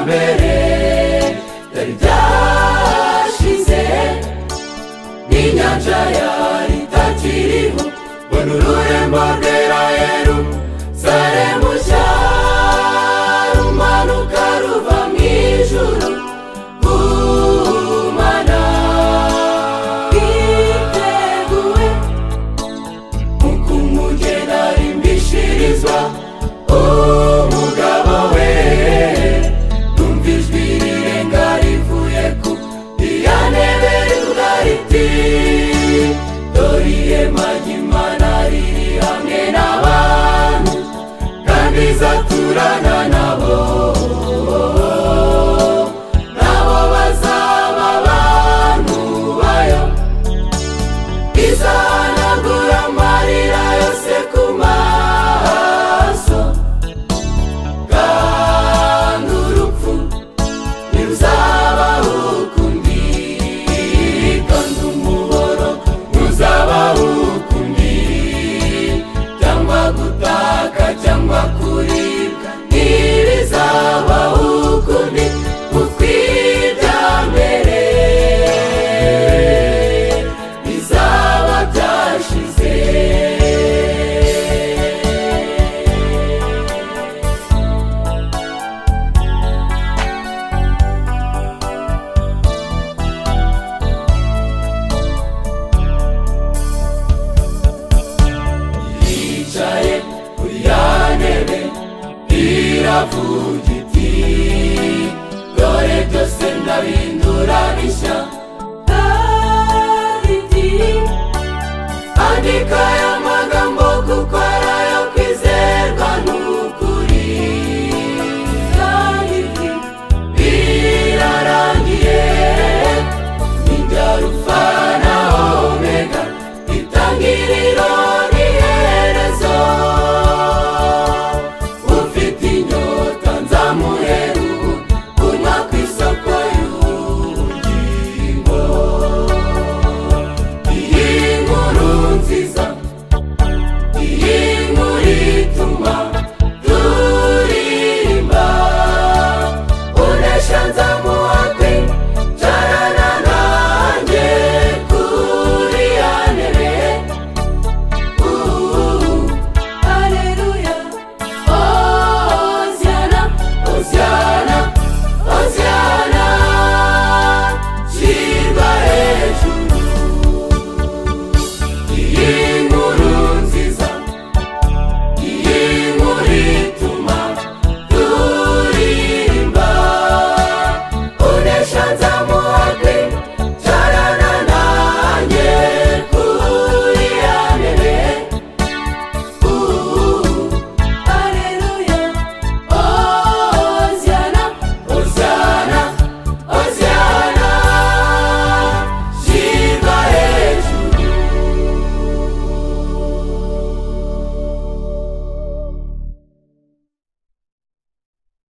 mbere byari byashize n'inyanja yari itakiriho mbona ururembo rwera Yerusalemu nshya rumanuka ruva mu ijuru ku Mana biteguwe nk'uko umugeni arimbishirizwa umugabo we numva ijwi rirenga rivuye ku iya ntebe rivuga riti dore ihema ry'Imana riri hamwe n'abantu kandi izaturana nabo bazaba abantu bayo izahanagura amarira yose ku maso kandi urupfu ntiruzabaho ukundi kandi umuboro ntuzabaho ukundi cyangwa gutaka cyangwa kuribwa ntibizabaho ukundi kuko ibya mbere bizaba byashize yicaye kuri ya ntebe iravuga iti dore byose ndabihindura bishya kandi iti andika